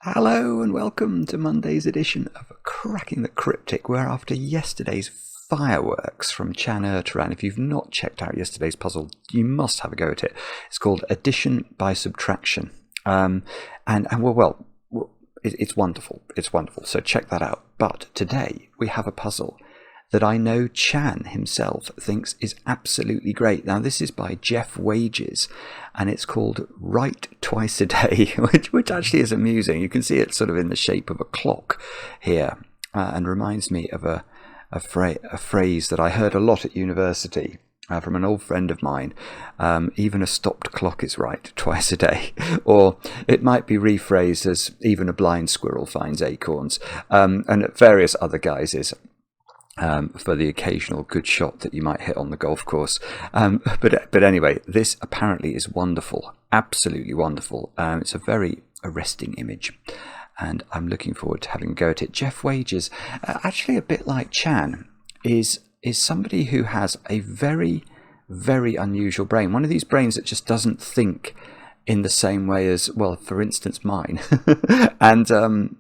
Hello and welcome to Monday's edition of Cracking the Cryptic. We're after yesterday's fireworks from Chan Ertaran. If you've not checked out yesterday's puzzle, you must have a go at it. It's called Addition by Subtraction. It's wonderful. It's wonderful. So check that out. But today we have a puzzle that I know Chan himself thinks is absolutely great. Now, this is by Jeff Wajes, and it's called Write Twice a Day, which actually is amusing. You can see it sort of in the shape of a clock here, and reminds me of a phrase that I heard a lot at university from an old friend of mine. Even a stopped clock is right twice a day. Or it might be rephrased as even a blind squirrel finds acorns, and various other guises. For the occasional good shot that you might hit on the golf course. But anyway, this apparently is wonderful, absolutely wonderful. It's a very arresting image, and I'm looking forward to having a go at it. Jeff Wajes, actually a bit like Chan, is somebody who has a very, very unusual brain. One of these brains that just doesn't think in the same way as, well, for instance, mine. And that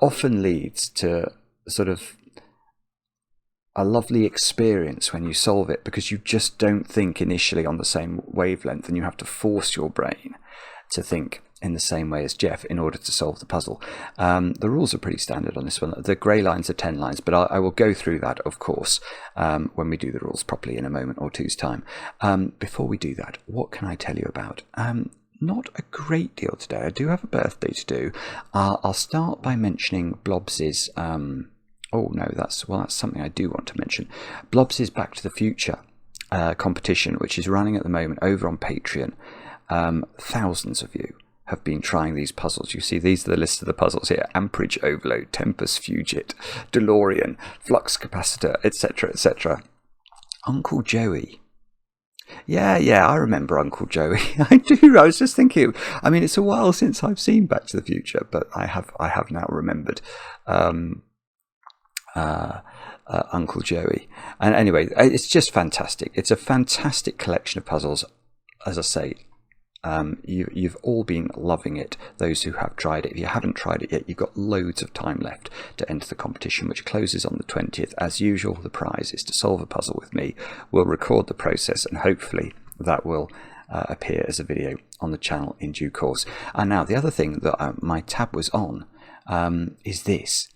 often leads to sort of a lovely experience when you solve it, because you just don't think initially on the same wavelength, and you have to force your brain to think in the same way as Jeff in order to solve the puzzle. The rules are pretty standard on this one. The grey lines are 10 lines, but I will go through that, of course, when we do the rules properly in a moment or two's time. Before we do that, what can I tell you about? Not a great deal today. I do have a birthday to do. I'll start by mentioning Blobs's that's something I do want to mention. Blobs's Back to the Future competition, which is running at the moment over on Patreon. Thousands of you have been trying these puzzles. You see, these are the list of the puzzles here: amperage overload, tempest fugit, DeLorean, flux capacitor, etc., etc. Uncle Joey. Yeah, I remember Uncle Joey. I do. I was just thinking, I mean, it's a while since I've seen Back to the Future, but I have now remembered Uncle Joey. And anyway, it's just fantastic. It's a fantastic collection of puzzles. As I say, you've all been loving it, those who have tried it. If you haven't tried it yet, you've got loads of time left to enter the competition, which closes on the 20th. As usual, the prize is to solve a puzzle with me. We'll record the process, and hopefully that will appear as a video on the channel in due course. And now, the other thing that my tab was on is this.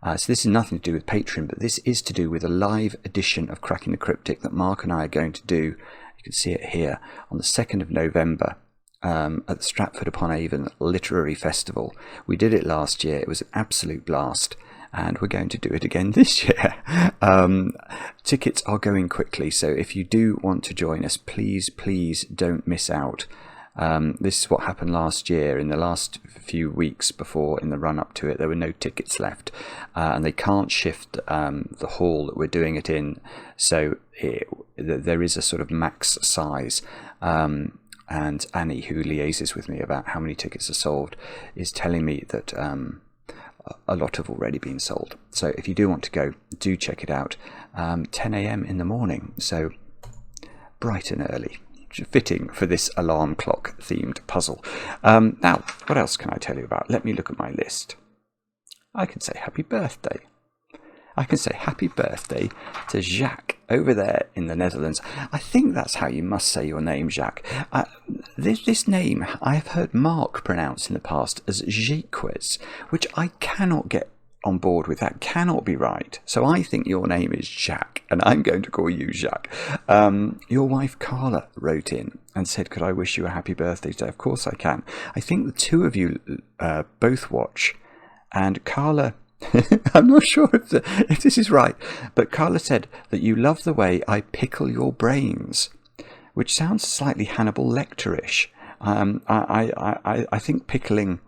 So this is nothing to do with Patreon, but this is to do with a live edition of Cracking the Cryptic that Mark and I are going to do. You can see it here on the 2nd of November at the Stratford-Upon-Avon Literary Festival. We did it last year. It was an absolute blast, and we're going to do it again this year. Tickets are going quickly, so if you do want to join us, please don't miss out. This is what happened last year. In the last few weeks before, in the run-up to it, there were no tickets left, and they can't shift the hall that we're doing it in, so there is a sort of max size. And Annie, who liaises with me about how many tickets are sold, is telling me that a lot have already been sold. So if you do want to go, do check it out. 10 a.m. in the morning, so bright and early. Fitting for this alarm clock themed puzzle. Now, what else can I tell you about? Let me look at my list. I can say happy birthday. I can say happy birthday to Jacques over there in the Netherlands. I think that's how you must say your name, Jacques. This name I have heard Mark pronounce in the past as Jaques, which I cannot get on board with. That cannot be right. So I think your name is Jacques, and I'm going to call you Jacques. Your wife Carla wrote in and said, could I wish you a happy birthday today? Of course I can. I think the two of you both watch, and Carla, I'm not sure if this is right, but Carla said that you love the way I pickle your brains, which sounds slightly Hannibal Lecter-ish. I think pickling,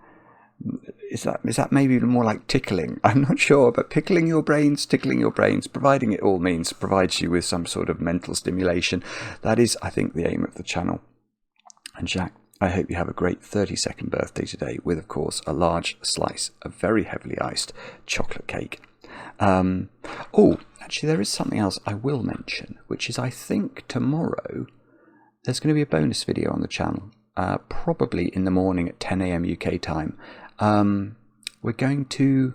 is that maybe more like tickling? I'm not sure, but pickling your brains, tickling your brains, providing it all means provides you with some sort of mental stimulation. That is, I think, the aim of the channel. And Jacques, I hope you have a great 32nd birthday today with, of course, a large slice of very heavily iced chocolate cake. Actually, there is something else I will mention, which is I think tomorrow there's going to be a bonus video on the channel. probably in the morning at 10 a.m. UK time. We're going to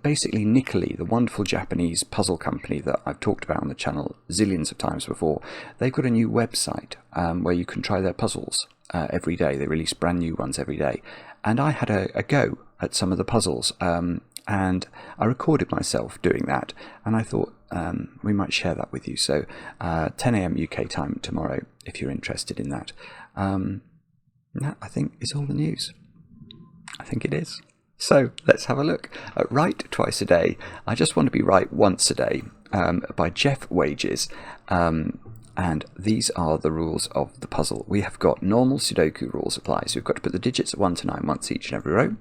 basically Nikoli, the wonderful Japanese puzzle company that I've talked about on the channel zillions of times before. They've got a new website where you can try their puzzles every day. They release brand new ones every day. And I had a go at some of the puzzles, and I recorded myself doing that. And I thought we might share that with you. So 10 a.m. UK time tomorrow, if you're interested in that. That, I think, is all the news. I think it is. So let's have a look at Write Twice a Day. I Just Want to Be Right Once a Day by Jeff Wajes. And these are the rules of the puzzle. We have got normal Sudoku rules apply. So we've got to put the digits 1 to 9 once each in every row,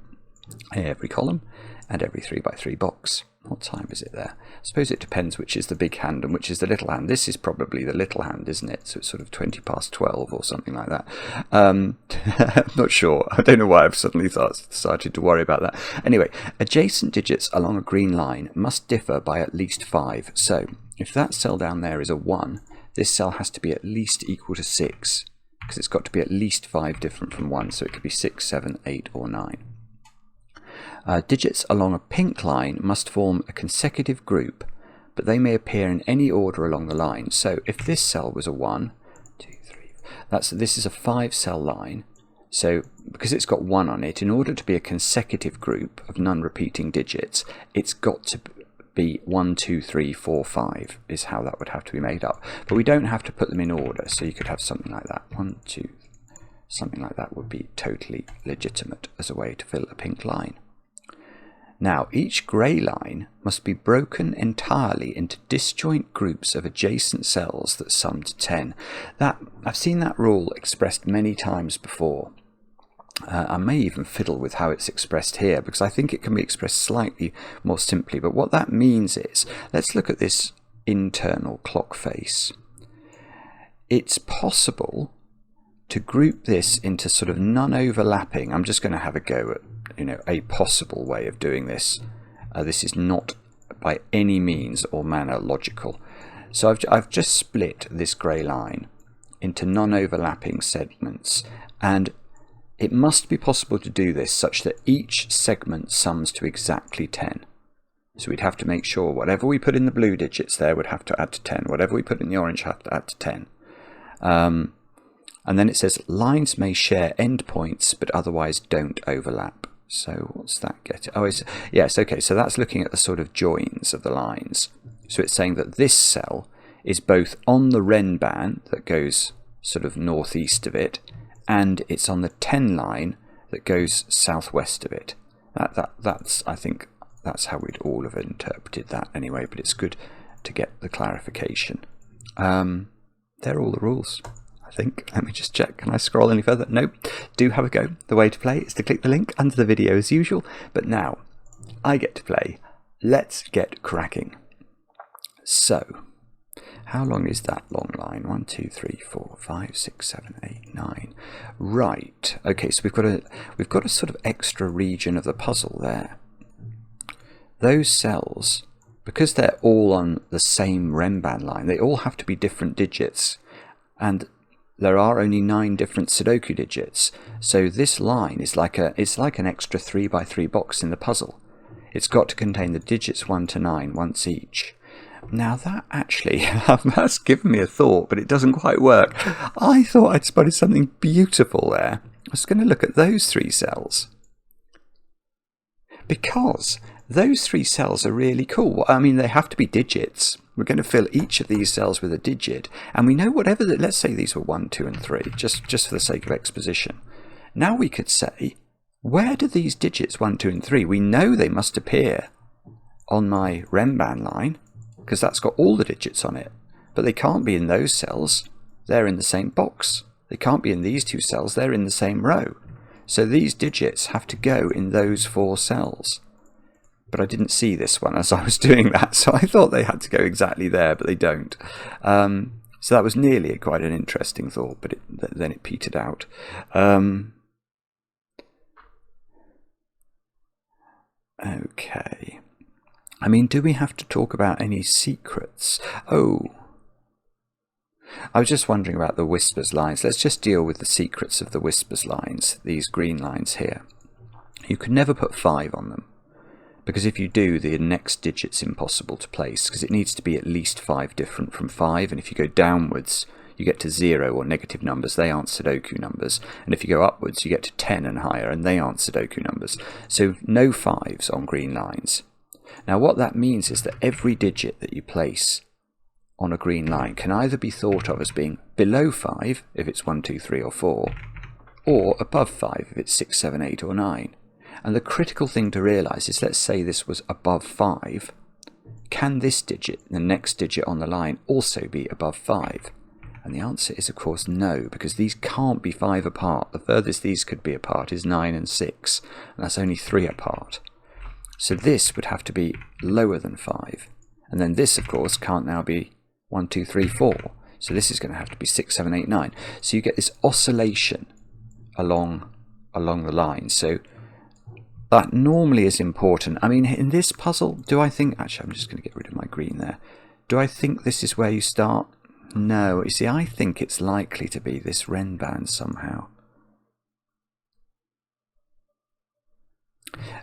every column, and every 3 by 3 box. What time is it there? I suppose it depends which is the big hand and which is the little hand. This is probably the little hand, isn't it? So it's sort of 20 past 12 or something like that. I'm not sure. I don't know why I've suddenly started to worry about that. Anyway, adjacent digits along a green line must differ by at least 5. So if that cell down there is a 1, this cell has to be at least equal to 6, because it's got to be at least 5 different from 1. So it could be 6, 7, 8, or 9. Digits along a pink line must form a consecutive group, but they may appear in any order along the line. So if this cell was a 1, 2, 3, this is a 5-cell line. So because it's got 1 on it, in order to be a consecutive group of non-repeating digits, it's got to be 1, 2, 3, 4, 5 is how that would have to be made up. But we don't have to put them in order, so you could have something like that. 1, 2, something like that would be totally legitimate as a way to fill a pink line. Now, each grey line must be broken entirely into disjoint groups of adjacent cells that sum to 10. I've seen that rule expressed many times before. I may even fiddle with how it's expressed here, because I think it can be expressed slightly more simply. But what that means is, let's look at this internal clock face. It's possible to group this into sort of non-overlapping. I'm just going to have a go at a possible way of doing this. This is not by any means or manner logical. So I've just split this grey line into non-overlapping segments, and it must be possible to do this such that each segment sums to exactly 10. So we'd have to make sure whatever we put in the blue digits there would have to add to 10. Whatever we put in the orange have to add to 10. And then it says lines may share endpoints but otherwise don't overlap. So what's that getting? Oh, yes, okay. So that's looking at the sort of joins of the lines. So it's saying that this cell is both on the Renban that goes sort of northeast of it, and it's on the 10 line that goes southwest of it. That's I think that's how we'd all have interpreted that anyway, but it's good to get the clarification. They're all the rules, I think. Let me just check. Can I scroll any further? Nope. Do have a go. The way to play is to click the link under the video as usual, but now I get to play. Let's get cracking. So, how long is that long line? 1, 2, 3, 4, 5, 6, 7, 8, 9. Right. Okay, so we've got a sort of extra region of the puzzle there. Those cells, because they're all on the same Renban line, they all have to be different digits, and there are only 9 different Sudoku digits. So this line is like an extra 3 by 3 box in the puzzle. It's got to contain the digits 1 to 9 once each. Now that actually has given me a thought, but it doesn't quite work. I thought I'd spotted something beautiful there. I was going to look at those 3 cells, because those 3 cells are really cool. I mean, they have to be digits. We're going to fill each of these cells with a digit, and we know whatever that. Let's say these were 1, 2, and 3, just for the sake of exposition. Now we could say, where do these digits 1, 2, and 3? We know they must appear on my Renban line, because that's got all the digits on it. But they can't be in those cells. They're in the same box. They can't be in these 2 cells. They're in the same row. So these digits have to go in those 4 cells. But I didn't see this one as I was doing that, so I thought they had to go exactly there, but they don't. So that was nearly quite an interesting thought, but then it petered out. Okay. I mean, do we have to talk about any secrets? Oh. I was just wondering about the Whispers lines. Let's just deal with the secrets of the Whispers lines, these green lines here. You can never put 5 on them, because if you do, the next digit's impossible to place, because it needs to be at least 5 different from 5, and if you go downwards, you get to 0 or negative numbers. They aren't Sudoku numbers. And if you go upwards, you get to 10 and higher, and they aren't Sudoku numbers. So no 5s on green lines. Now what that means is that every digit that you place on a green line can either be thought of as being below 5 if it's 1, 2, 3 or 4, or above 5 if it's 6, 7, 8 or 9. And the critical thing to realise is, let's say this was above 5, can this digit, the next digit on the line, also be above 5? And the answer is of course no, because these can't be 5 apart. The furthest these could be apart is 9 and 6, and that's only 3 apart. So this would have to be lower than 5. And then this of course can't now be 1, 2, 3, 4. So this is going to have to be 6, 7, 8, 9. So you get this oscillation along the line. So that normally is important. I mean, in this puzzle, do I think... Actually, I'm just going to get rid of my green there. Do I think this is where you start? No. You see, I think it's likely to be this Renban somehow.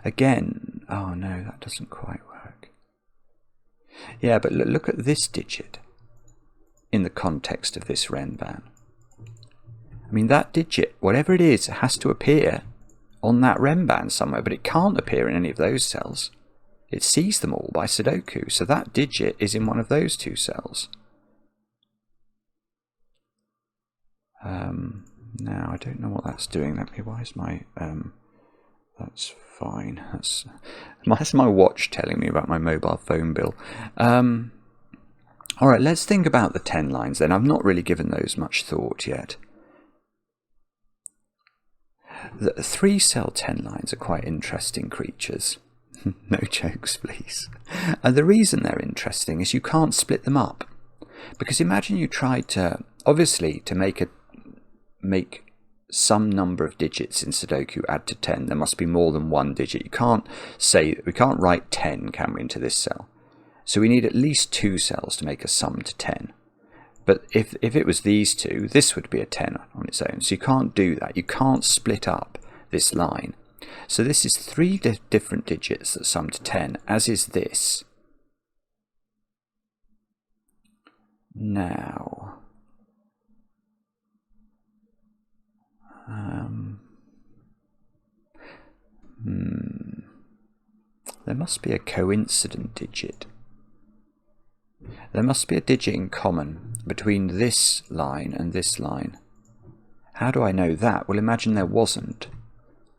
Again, oh no, that doesn't quite work. Yeah, but look at this digit in the context of this Renban. I mean, that digit, whatever it is, has to appear on that Renban somewhere, but it can't appear in any of those cells. It sees them all by Sudoku, so that digit is in one of those 2 cells. Now, I don't know what that's doing. Why is my... that's fine. That's my watch telling me about my mobile phone bill. Alright, let's think about the 10 lines then. I've not really given those much thought yet. The 3-cell 10 lines are quite interesting creatures. No jokes, please. And the reason they're interesting is you can't split them up. Because imagine you tried to, obviously, to make some number of digits in Sudoku add to 10, there must be more than one digit. You can't say, we can't write 10, can we, into this cell? So we need at least 2 cells to make a sum to 10. But if it was these 2, this would be a 10 on its own. So you can't do that. You can't split up this line. So this is 3 different digits that sum to 10, as is this. Now... there must be a coincident digit. There must be a digit in common between this line and this line. How do I know that? Well, imagine there wasn't.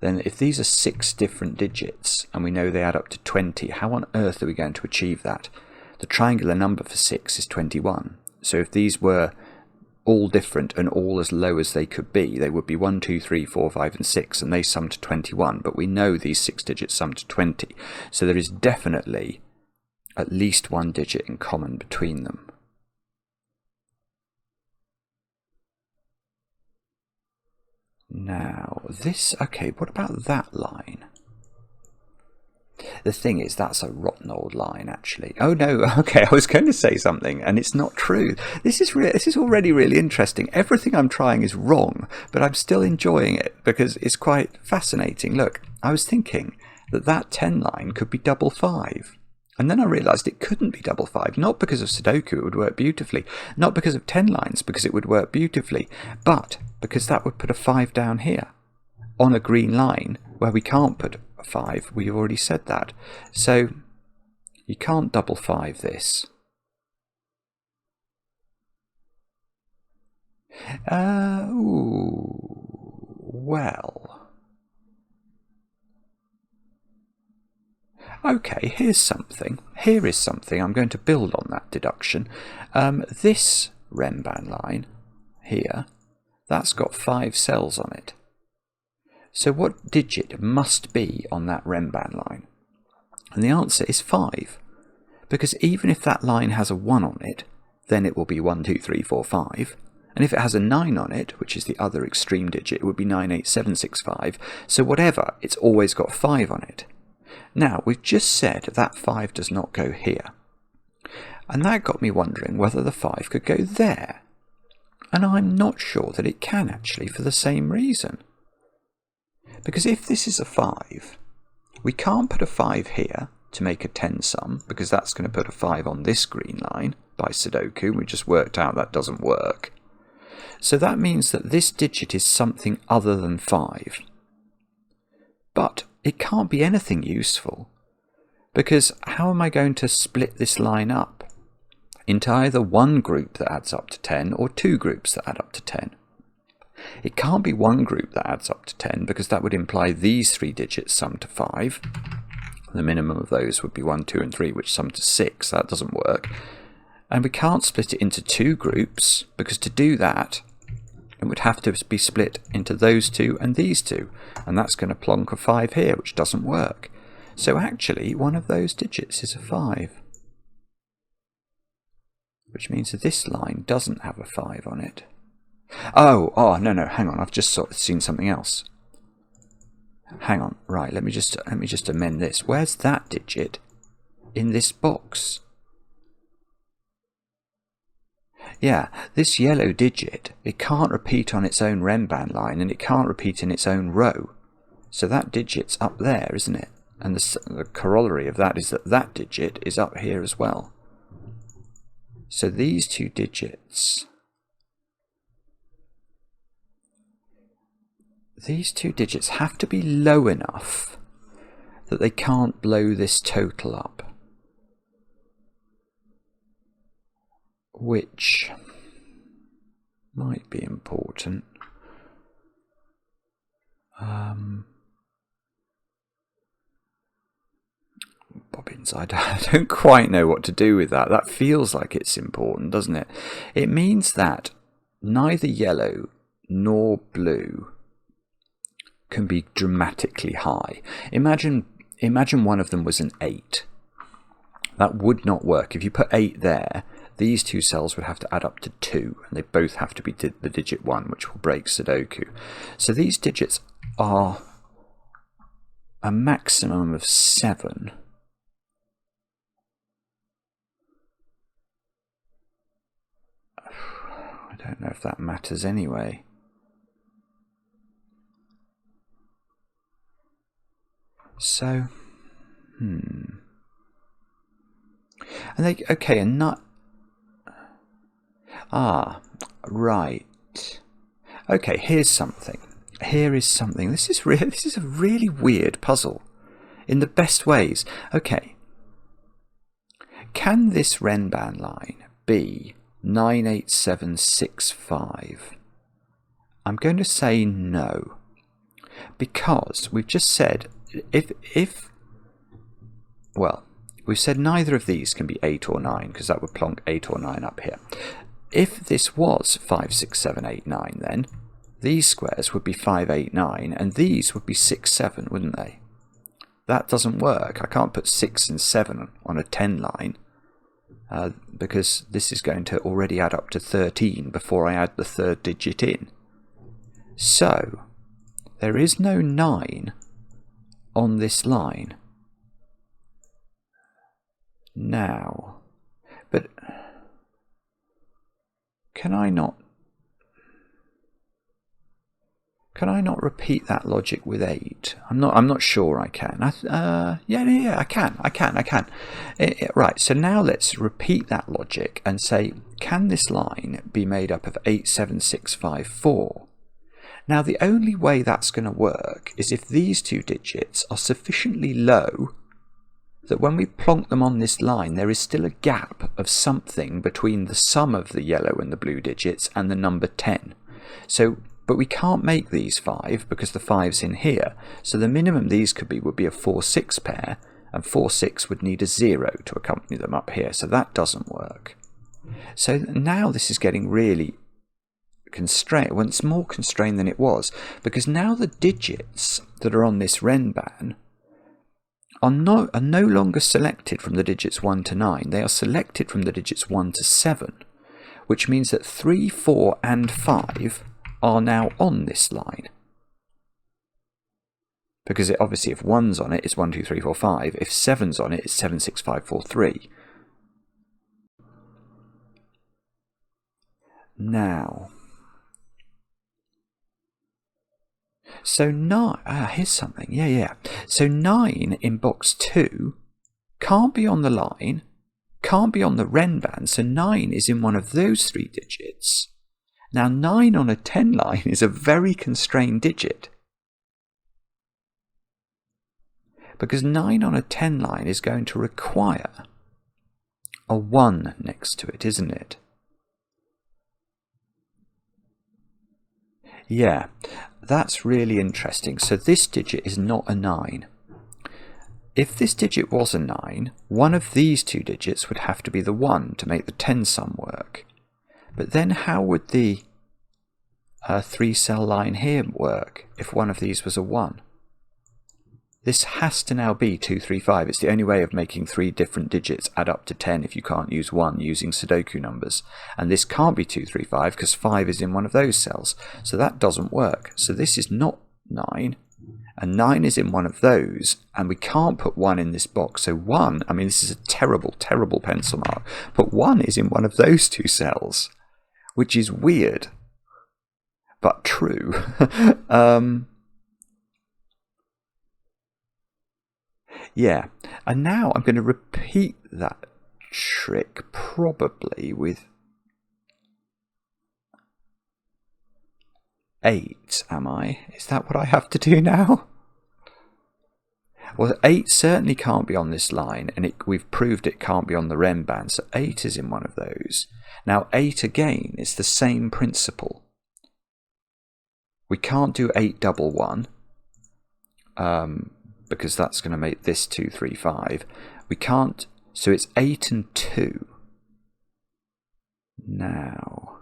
Then if these are 6 different digits and we know they add up to 20, how on earth are we going to achieve that? The triangular number for 6 is 21. So if these were all different and all as low as they could be, they would be 1, 2, 3, 4, 5 and 6, and they sum to 21, but we know these 6 digits sum to 20, so there is definitely at least one digit in common between them. Now this, okay, what about that line? The thing is, that's a rotten old line, actually. Oh no, okay, I was going to say something, and it's not true. This is already really interesting. Everything I'm trying is wrong, but I'm still enjoying it, because it's quite fascinating. Look, I was thinking that 10 line could be double 5. And then I realised it couldn't be double 5, not because of Sudoku, it would work beautifully, not because of 10 lines, because it would work beautifully, but because that would put a 5 down here, on a green line, where we can't put a 5, we've already said that. So, you can't double 5 this. Well... Okay, here is something. I'm going to build on that deduction. This Renban line here, that's got 5 cells on it. So what digit must be on that Renban line? And the answer is 5. Because even if that line has a 1 on it, then it will be 1, 2, 3, 4, 5. And if it has a 9 on it, which is the other extreme digit, it would be 9, 8, 7, 6, 5. So whatever, it's always got 5 on it. Now, we've just said that 5 does not go here. And that got me wondering whether the 5 could go there. And I'm not sure that it can actually, for the same reason. Because if this is a 5, we can't put a 5 here to make a 10 sum, because that's going to put a 5 on this green line by Sudoku. We just worked out that doesn't work. So that means that this digit is something other than 5. But it can't be anything useful, because how am I going to split this line up into either one group that adds up to 10 or two groups that add up to 10? It can't be one group that adds up to 10, because that would imply these 3 digits sum to 5. The minimum of those would be 1, 2 and 3, which sum to 6. That doesn't work. And we can't split it into two groups, because to do that it would have to be split into those two and these two, and that's going to plonk a 5 here, which doesn't work. So actually one of those digits is a 5, which means that this line doesn't have a 5 on it. No, hang on, I've just seen something else. Hang on, right, let me just amend this. Where's that digit in this box? Yeah, this yellow digit, it can't repeat on its own Renban line, and it can't repeat in its own row. So that digit's up there, isn't it? And the corollary of that is that that digit is up here as well. So these two digits have to be low enough that they can't blow this total up, which might be important. Bobbins, I don't quite know what to do with that. That feels like it's important, doesn't it? It means that neither yellow nor blue can be dramatically high. Imagine one of them was an 8. That would not work. If you put 8 there, these two cells would have to add up to 2, and they both have to be the digit 1, which will break Sudoku. So these digits are a maximum of 7. I don't know if that matters anyway. So, and they, okay, and not, right. Okay, here's something. Here is something. This is a really weird puzzle, in the best ways. Okay, can this Renban line be 98765? I'm going to say no, because we've just said we've said neither of these can be 8 or 9, because that would plonk 8 or 9 up here. If this was 5, 6, 7, 8, 9, then these squares would be 5, 8, 9, and these would be 6, 7, wouldn't they? That doesn't work. I can't put 6 and 7 on a 10 line, because this is going to already add up to 13 before I add the third digit in. So there is no 9 on this line now. But can I not repeat that logic with 8? I'm not sure I can. Yeah, I can. Right, so now let's repeat that logic and say, can this line be made up of 8, 7, 6, 5, 4? Now the only way that's going to work is if these two digits are sufficiently low that when we plonk them on this line, there is still a gap of something between the sum of the yellow and the blue digits and the number 10. But we can't make these 5 because the 5's in here. So the minimum these could be would be a 4, 6 pair, and 4, 6 would need a 0 to accompany them up here. So that doesn't work. So now this is getting really constrained. Well, it's more constrained than it was, because now the digits that are on this Renban are no longer selected from the digits 1 to 9. They are selected from the digits 1 to 7, which means that 3, 4 and 5 are now on this line. Because obviously if 1's on it, it's 1, 2, 3, 4, 5. If 7's on it, it's 7, 6, 5, 4, 3. Now, So 9, here's something, yeah. So 9 in box 2 can't be on the line, can't be on the Renban, so 9 is in one of those 3 digits. Now 9 on a 10 line is a very constrained digit, because 9 on a 10 line is going to require a 1 next to it, isn't it? Yeah, that's really interesting. So this digit is not a 9. If this digit was a 9, one of these 2 digits would have to be the 1 to make the 10 sum work. But then how would the 3-cell line here work if one of these was a 1? This has to now be 235. It's the only way of making 3 different digits add up to 10 if you can't use 1 using Sudoku numbers. And this can't be 235 because 5 is in one of those cells. So that doesn't work. So this is not 9. And 9 is in one of those. And we can't put 1 in this box. So 1, I mean, this is a terrible, terrible pencil mark. But 1 is in one of those 2 cells, which is weird, but true. Yeah, and now I'm going to repeat that trick probably with 8, am I? Is that what I have to do now? Well, 8 certainly can't be on this line, and we've proved it can't be on the Renban, so 8 is in one of those. Now 8 again is the same principle. We can't do 8 double 1. Because that's going to make this 235. We can't, so it's 8 and 2. Now,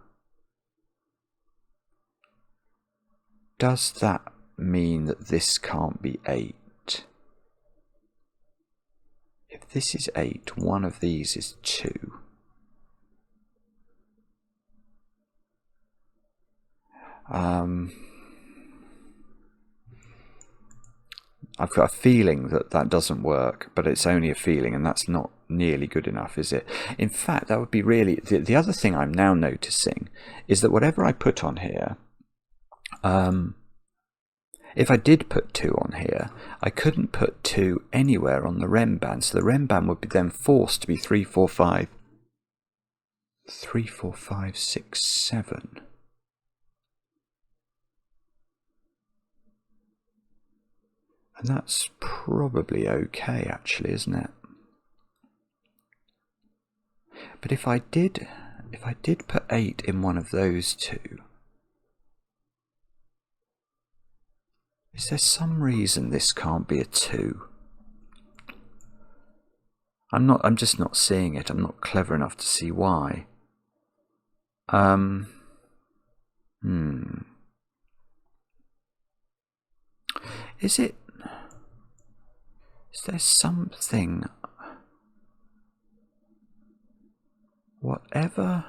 does that mean that this can't be 8? If this is 8, one of these is 2. I've got a feeling that that doesn't work, but it's only a feeling, and that's not nearly good enough, is it? In fact, that would be really... The other thing I'm now noticing is that whatever I put on here, if I did put 2 on here, I couldn't put 2 anywhere on the Renban, so the Renban would be then forced to be 3, 4, 5, 6, 7. And that's probably okay, actually, isn't it? But if I did put 8 in one of those 2, is there some reason this can't be a 2? I'm just not seeing it. I'm not clever enough to see why. Is there something, whatever?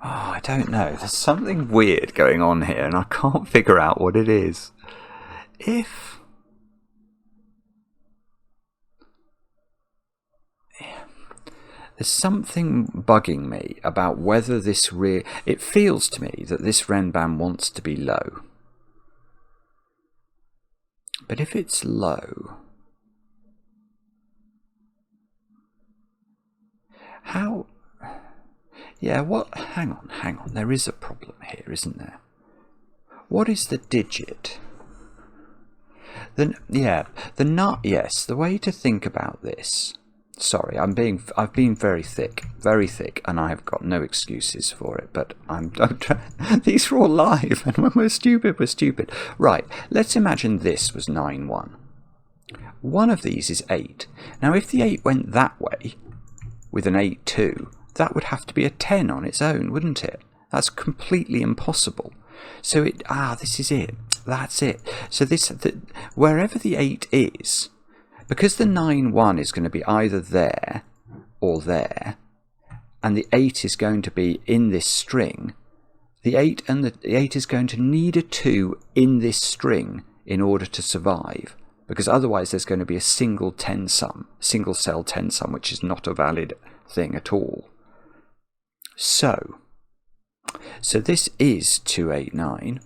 Oh, I don't know. There's something weird going on here, and I can't figure out what it is. If there's something bugging me about whether this it feels to me that this Renban wants to be low. But if it's low, how... Yeah, what... Hang on. There is a problem here, isn't there? What is the digit? Yes, the way to think about this... Sorry, I've been very thick, and I have got no excuses for it, but these are all live, and when we're stupid. Right, let's imagine this was 9, 1. One of these is 8. Now, if the 8 went that way, with an 8, 2, that would have to be a 10 on its own, wouldn't it? That's completely impossible. So this is it. That's it. So wherever the 8 is, because the 9, 1 is going to be either there or there, and the 8 is going to be in this string, the 8 is going to need a 2 in this string in order to survive, because otherwise there's going to be a single cell 10 sum, which is not a valid thing at all. So this is 289.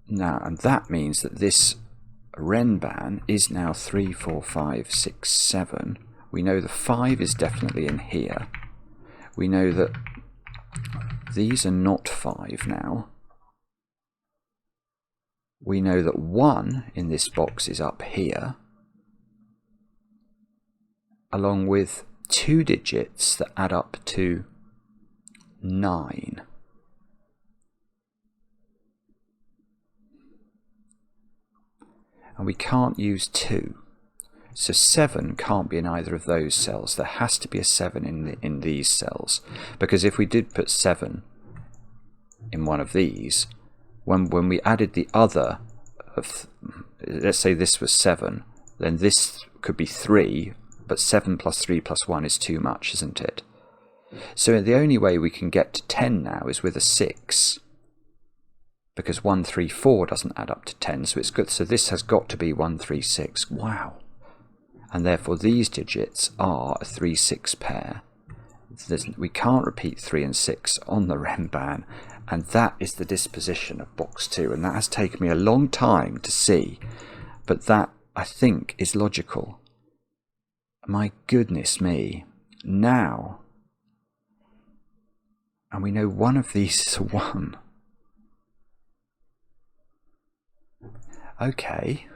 Now, and that means that this Renban is now 3, 4, 5, 6, 7. We know the 5 is definitely in here. We know that these are not 5 now. We know that 1 in this box is up here, along with 2 digits that add up to 9. And we can't use 2. So 7 can't be in either of those cells. There has to be a 7 in these cells. Because if we did put 7 in one of these, when we added the other, let's say this was 7, then this could be 3, but 7 plus 3 plus 1 is too much, isn't it? So the only way we can get to 10 now is with a 6. Because 1, 3, 4 doesn't add up to 10, so it's good. So this has got to be 1, 3, 6. Wow. And therefore these digits are a 3, 6 pair. We can't repeat 3 and 6 on the Renban, and that is the disposition of box 2. And that has taken me a long time to see, but that, I think, is logical. My goodness me. Now, and we know one of these is a 1. Okay.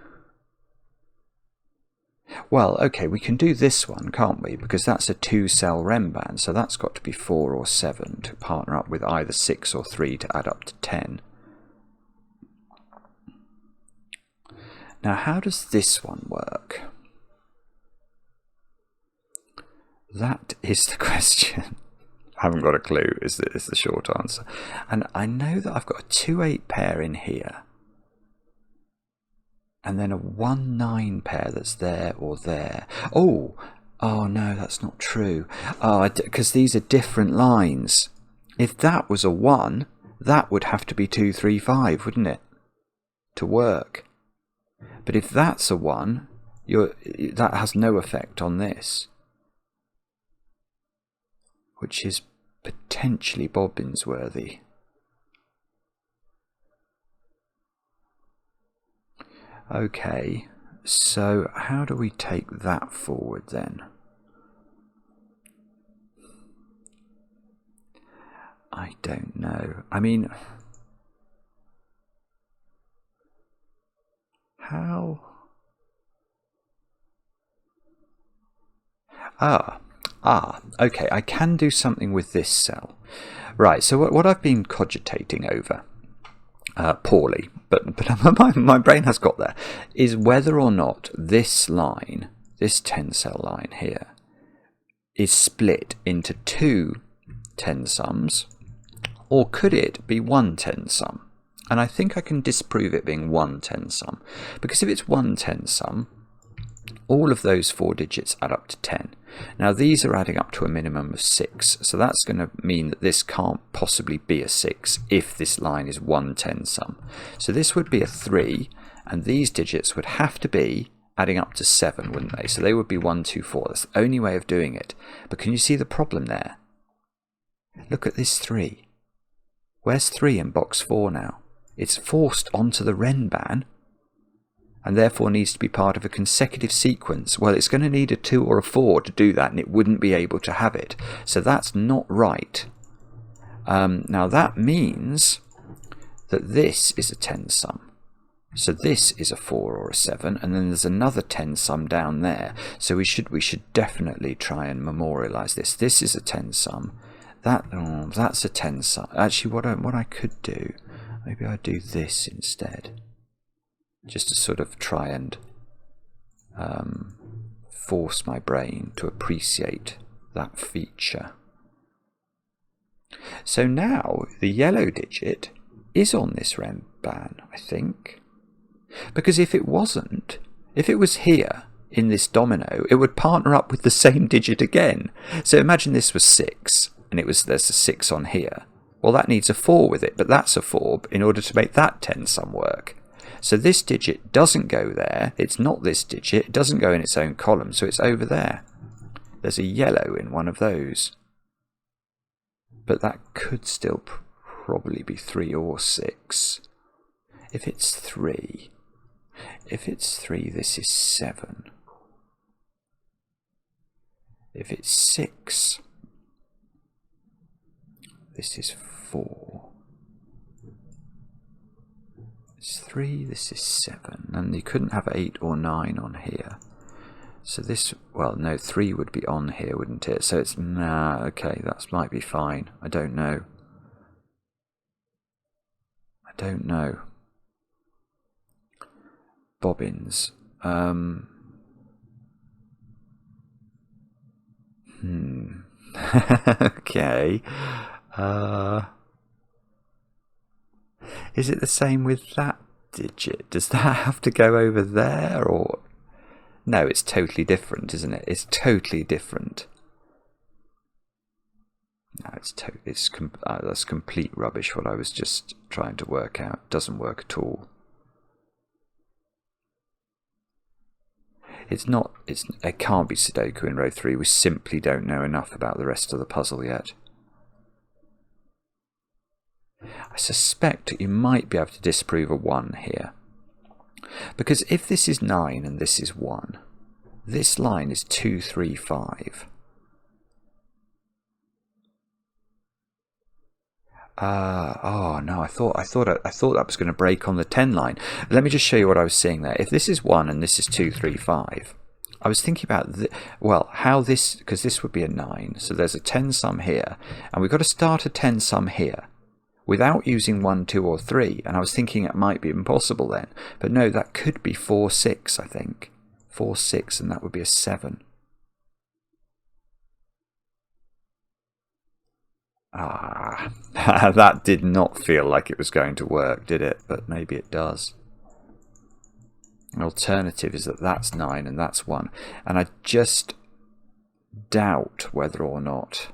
Well, okay, we can do this one, can't we? Because that's a 2-cell Renban, so that's got to be 4 or 7 to partner up with either 6 or 3 to add up to 10. Now, how does this one work? That is the question. I haven't got a clue, is the short answer. And I know that I've got a 2-8 pair in here. And then a 1-9 pair that's there or there. Oh no, that's not true. Because these are different lines. If that was a 1, that would have to be 2, 3, 5, wouldn't it? To work. But if that's a 1, that has no effect on this. Which is potentially Bobbins-worthy. Okay, so how do we take that forward then? I don't know. I mean, how? Okay, I can do something with this cell. Right, so what I've been cogitating over, poorly, but my brain has got there, is whether or not this line, this 10-cell line here, is split into 2 10-sums, or could it be 1 10-sum? And I think I can disprove it being 1 10-sum, because if it's 1 10-sum, all of those 4 digits add up to 10. Now these are adding up to a minimum of 6, so that's going to mean that this can't possibly be a 6 if this line is 1 10-sum. So this would be a 3, and these digits would have to be adding up to 7, wouldn't they? So they would be 1, 2, 4. That's the only way of doing it. But can you see the problem there? Look at this 3. Where's 3 in box 4 now? It's forced onto the Renban, and therefore needs to be part of a consecutive sequence. Well, it's going to need a 2 or a 4 to do that, and it wouldn't be able to have it. So that's not right. Now that means that this is a 10-sum. So this is a 4 or a 7, and then there's another 10-sum down there. So we should definitely try and memorialize this. This is a 10-sum. That's a 10-sum. Actually, what I could do, maybe I'd do this instead, just to sort of try and force my brain to appreciate that feature. So now the yellow digit is on this Renban, I think. Because if it wasn't, if it was here in this domino, it would partner up with the same digit again. So imagine this was 6, and there's a 6 on here. Well, that needs a 4 with it, but that's a 4 in order to make that 10-sum work. So this digit doesn't go there. It's not this digit. It doesn't go in its own column, so it's over there. There's a yellow in one of those. But that could still probably be 3 or 6. If it's 3, this is 7. If it's 6, this is 4. It's 3, this is 7. And you couldn't have 8 or 9 on here. So this, well, no, 3 would be on here, wouldn't it? So it's, nah, okay, that might be fine. I don't know. Bobbins. Okay. Is it the same with that digit? Does that have to go over there, or no? It's totally different, isn't it? It's totally different. No, that's complete rubbish. What I was just trying to work out doesn't work at all. It can't be Sudoku in row 3. We simply don't know enough about the rest of the puzzle yet. I suspect that you might be able to disprove a 1 here. Because if this is 9 and this is 1, this line is 2, 3, 5. Oh no, I thought that was going to break on the 10 line. Let me just show you what I was seeing there. If this is 1 and this is 2, 3, 5, I was thinking about how this, because this would be a 9, so there's a 10 sum here, and we've got to start a 10 sum here without using 1, 2, or 3. And I was thinking it might be impossible then, but no, that could be 4, 6. I think 4, 6, and that would be a 7. That did not feel like it was going to work, did it? But maybe it does. An alternative is that that's 9 and that's 1. And I just doubt whether or not...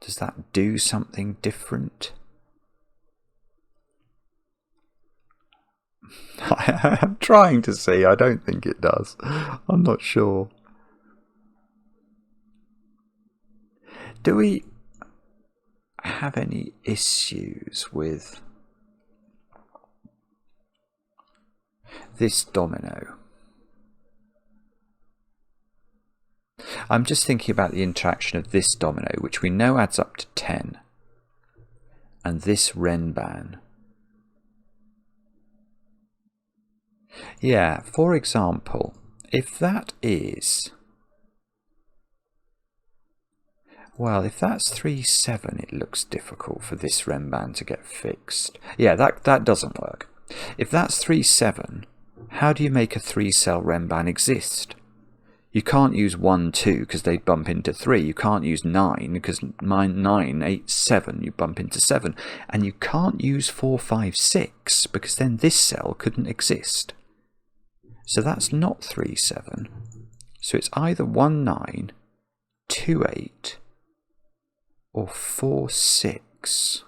Does that do something different? I'm trying to see. I don't think it does. I'm not sure. Do we have any issues with this domino? I'm just thinking about the interaction of this domino, which we know adds up to 10, and this Renban. Yeah, for example, if that is... Well, if that's 3, 7, it looks difficult for this Renban to get fixed. Yeah, that doesn't work. If that's 3, 7, how do you make a 3-cell Renban exist? You can't use 1, 2 because they bump into 3. You can't use 9 because 9, 8, 7, you bump into 7. And you can't use 4, 5, 6 because then this cell couldn't exist. So that's not 3, 7. So it's either 1, 9, 2, 8... or 4, 6.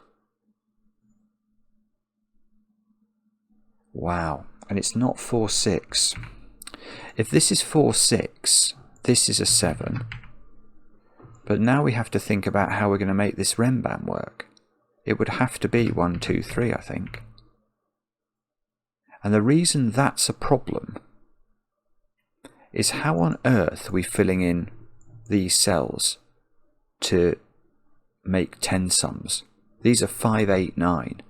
Wow, and it's not 4, 6. If this is 4, 6, this is a 7. But now we have to think about how we're going to make this Renban work. It would have to be 1, 2, 3, I think. And the reason that's a problem is how on earth are we filling in these cells to make 10 sums? These are 5, 8, 9.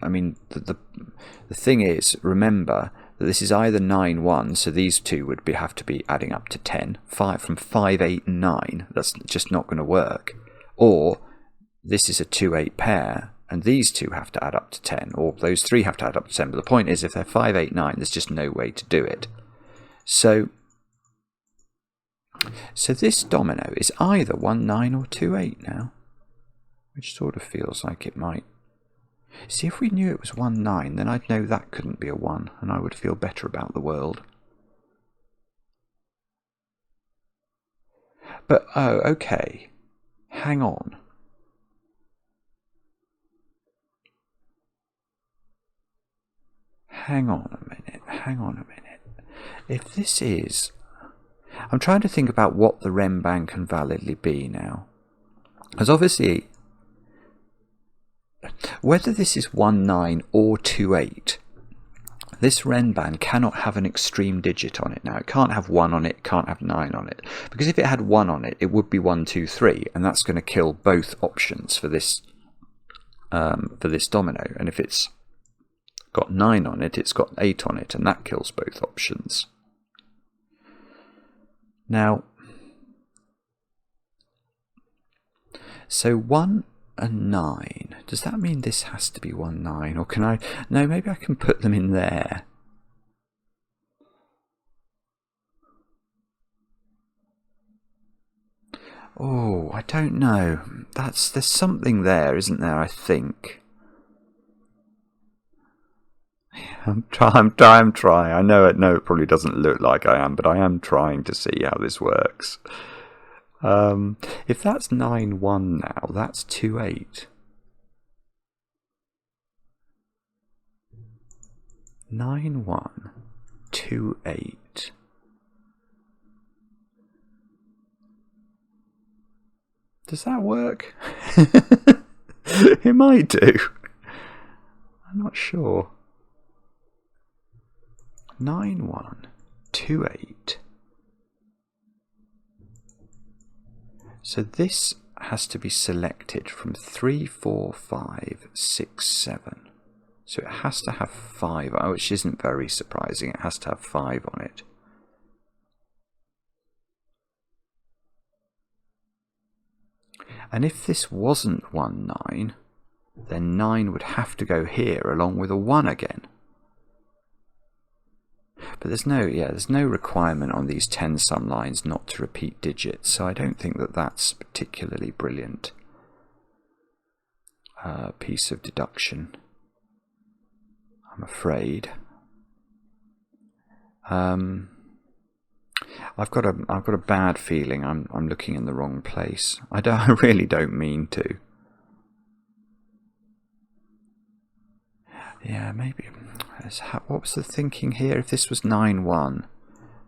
I mean, the thing is, remember that this is either 9, 1, so these two would have to be adding up to 10. 5 from 5, 8, and 9. That's just not going to work. Or this is a 2, 8 pair, and these two have to add up to 10, or those three have to add up to 10. But the point is, if they're 5, 8, 9, there's just no way to do it. So this domino is either 1, 9 or 2, 8 now, which sort of feels like it might. See, if we knew it was 1, 9, then I'd know that couldn't be a 1, and I would feel better about the world. But, oh, okay. Hang on. Hang on a minute. If this is... I'm trying to think about what the Renban can validly be now. Because obviously whether this is 1, 9 or 2, 8, this Renban cannot have an extreme digit on it now. It can't have 1 on it, it can't have 9 on it. Because if it had 1 on it, it would be 1, 2, 3, and that's going to kill both options for this domino. And if it's got 9 on it, it's got 8 on it, and that kills both options. Now, so 1 and 9, does that mean this has to be 1, 9, or can I, no, maybe I can put them in there. Oh, I don't know. There's something there, isn't there, I think. I'm trying. I know it probably doesn't look like I am, but I am trying to see how this works. If that's 9, 1 now, that's 2, 8. 9, 1, 2, 8. Does that work? It might do. I'm not sure. 9, 1, 2, 8. So this has to be selected from 3, 4, 5, 6, 7. So it has to have 5, which isn't very surprising. It has to have 5 on it. And if this wasn't 1, 9, then 9 would have to go here along with a 1 again. But there's no requirement on these 10 sum lines not to repeat digits, so I don't think that that's a particularly brilliant piece of deduction, I'm afraid. I've got a bad feeling I'm looking in the wrong place. I really don't mean to. Yeah, maybe. What was the thinking here? If this was 9, 1,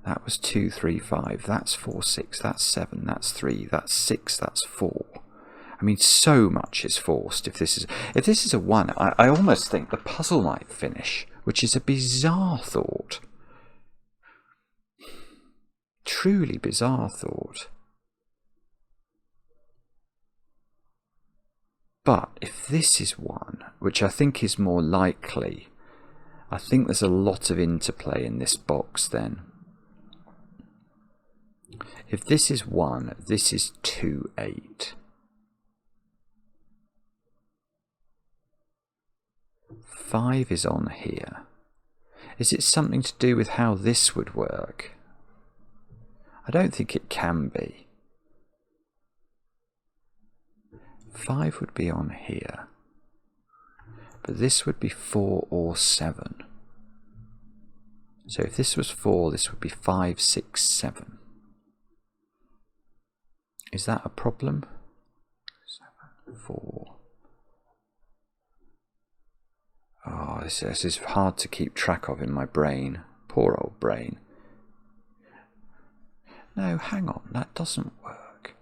that was 2, 3, 5. That's 4, 6. That's 7. That's 3. That's 6. That's 4. I mean, so much is forced. If this is a 1, I almost think the puzzle might finish, which is a bizarre thought. Truly bizarre thought. But if this is 1, which I think is more likely, I think there's a lot of interplay in this box then. If this is 1, this is 2, 8. 5 is on here. Is it something to do with how this would work? I don't think it can be. 5 would be on here. But this would be 4 or 7. So if this was 4, this would be 5, 6, 7. Is that a problem? 7, 4. Oh, this is hard to keep track of in my brain. Poor old brain. No, hang on, that doesn't work.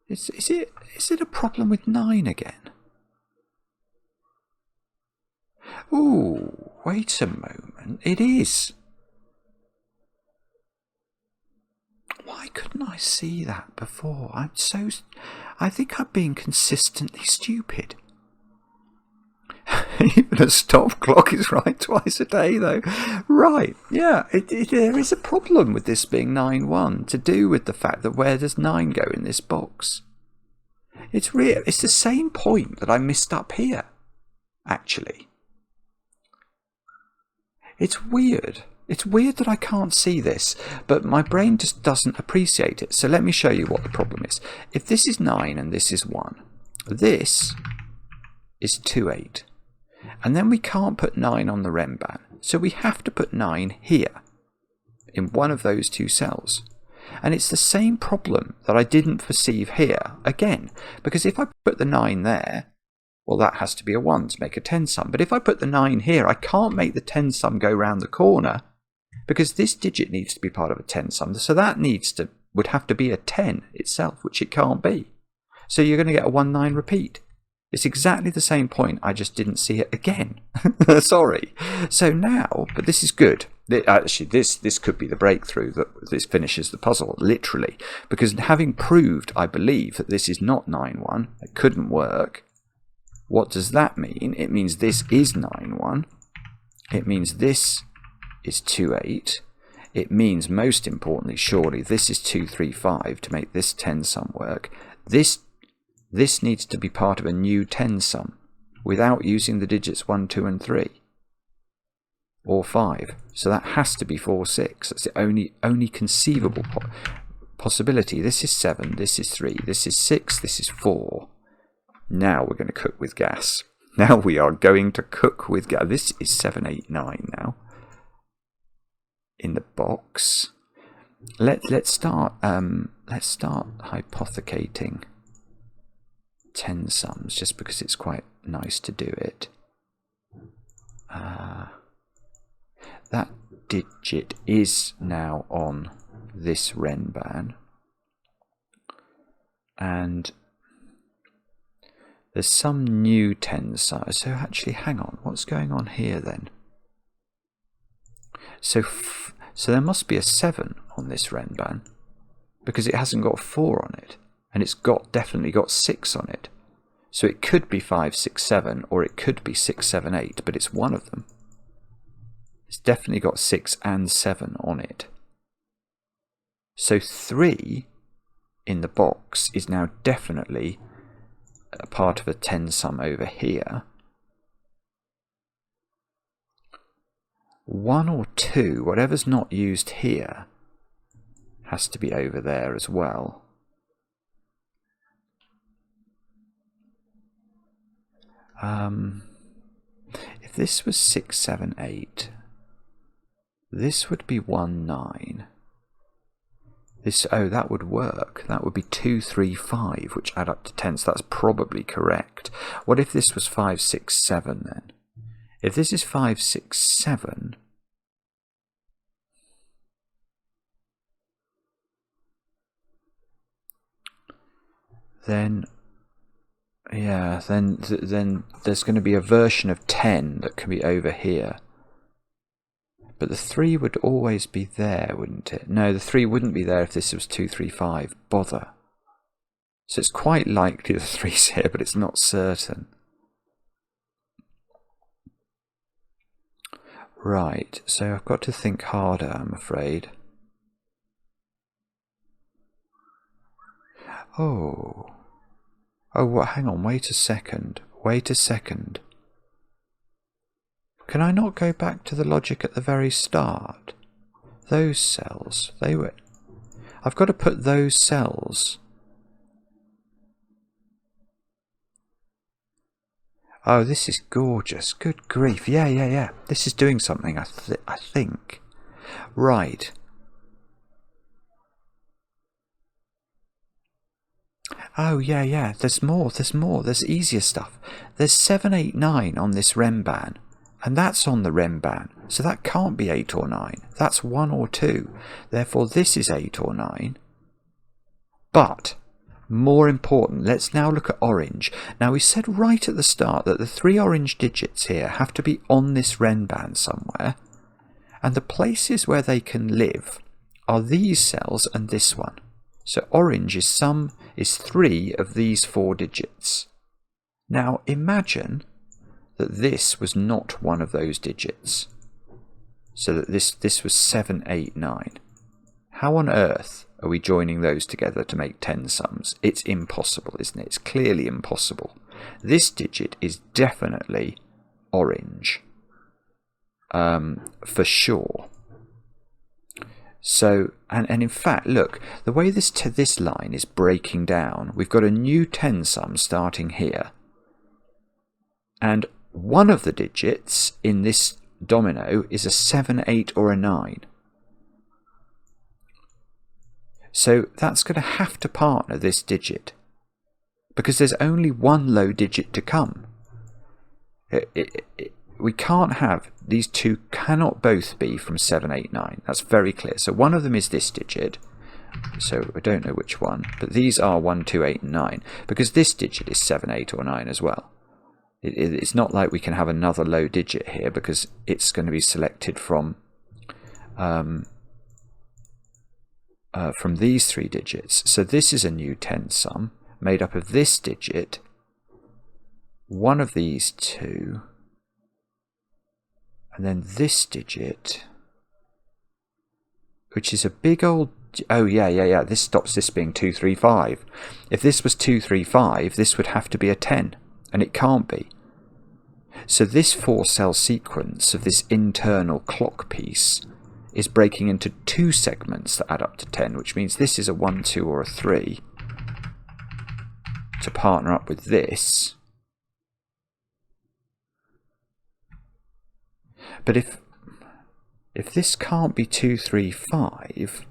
Is it a problem with 9 again? Ooh, wait a moment. It is. Why couldn't I see that before? I think I'm being consistently stupid. Even a stop clock is right twice a day, though. Right, yeah, there is a problem with this being 9, 1, to do with the fact that where does 9 go in this box? It's the same point that I missed up here, actually. It's weird. It's weird that I can't see this, but my brain just doesn't appreciate it. So let me show you what the problem is. If this is 9 and this is 1, this is 2, 8. And then we can't put 9 on the Renban, so we have to put 9 here, in one of those two cells. And it's the same problem that I didn't perceive here, again, because if I put the 9 there, well, that has to be a 1 to make a 10 sum. But if I put the 9 here, I can't make the 10 sum go round the corner, because this digit needs to be part of a 10 sum, so that would have to be a 10 itself, which it can't be. So you're going to get a 1, 9 repeat. It's exactly the same point, I just didn't see it again. Sorry. So now, but this is good. Actually, this could be the breakthrough that this finishes the puzzle, literally. Because having proved, I believe, that this is not 9, 1, it couldn't work. What does that mean? It means this is 9, 1. It means this is 2, 8. It means, most importantly, surely, this is 2, 3, 5 to make this 10 sum work. This needs to be part of a new 10 sum without using the digits 1, 2 and 3 or 5. So that has to be 4, 6. That's the only conceivable possibility. This is 7, this is 3, this is 6, this is 4. Now we're going to cook with gas. Now we are going to cook with gas. This is 7, 8, 9 now in the box. Let's start hypothecating 10 sums, just because it's quite nice to do it. That digit is now on this Renban, and there's some new 10 sums. So actually, hang on, what's going on here then? So there must be a 7 on this Renban, because it hasn't got 4 on it. And it's definitely got 6 on it. So it could be 5, 6, 7, or it could be 6, 7, 8, but it's one of them. It's definitely got 6 and 7 on it. So 3 in the box is now definitely a part of a 10 sum over here. 1 or 2, whatever's not used here, has to be over there as well. If this was 6, 7, 8, this would be 1, 9. That would work. That would be 2, 3, 5, which add up to 10. So that's probably correct. What if this was 5, 6, 7 then? If this is 5, 6, 7, then yeah, then there's going to be a version of 10 that can be over here. But the 3 would always be there, wouldn't it? No, the 3 wouldn't be there if this was 2, 3, 5. Bother. So it's quite likely the 3's here, but it's not certain. Right, so I've got to think harder, I'm afraid. Oh, hang on, wait a second. Can I not go back to the logic at the very start? Those cells, I've got to put those cells. Oh, this is gorgeous. Good grief. Yeah. This is doing something, I think. Right. Oh, yeah. There's more. There's easier stuff. There's 7, 8, 9 on this Renban. And that's on the Renban. So that can't be 8 or 9. That's 1 or 2. Therefore, this is 8 or 9. But, more important, let's now look at orange. Now, we said right at the start that the 3 orange digits here have to be on this Renban somewhere. And the places where they can live are these cells and this one. So orange is 3 of these 4 digits. Now imagine that this was not one of those digits. So that this was 7, 8, 9. How on earth are we joining those together to make 10 sums? It's impossible, isn't it? It's clearly impossible. This digit is definitely orange. For sure. So, and in fact, look, the way this line is breaking down, we've got a new 10 sum starting here. And one of the digits in this domino is a 7, 8 or a 9. So that's going to have to partner this digit, because there's only one low digit to come. We can't have, these two cannot both be from 7, 8, 9. That's very clear. So one of them is this digit, So I don't know which one, but these are 1, 2, 8, and 9, because this digit is 7, 8, or 9 as well. It's not like we can have another low digit here, because it's going to be selected from these 3 digits. So this is a new 10 sum made up of this digit, one of these 2, and then this digit, which is a big old... Oh, yeah. This stops this being 2, 3, 5. If this was 2, 3, 5, this would have to be a 10, and it can't be. So this 4-cell sequence of this internal clock piece is breaking into 2 segments that add up to 10, which means this is a 1, 2, or a 3 to partner up with this. But if this can't be 2, 3, 5,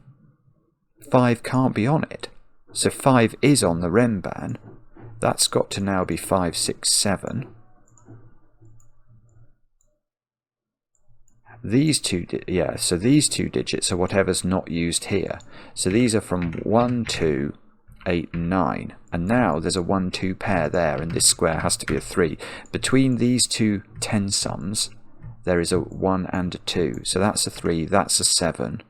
5 can't be on it. So 5 is on the Renban. That's got to now be 5, 6, 7. These two, so these 2 digits are whatever's not used here. So these are from 1, 2, 8, and 9. And now there's a 1, 2 pair there, and this square has to be a 3. Between these 2 10 sums, there is a 1 and a 2. So that's a 3, that's a 7.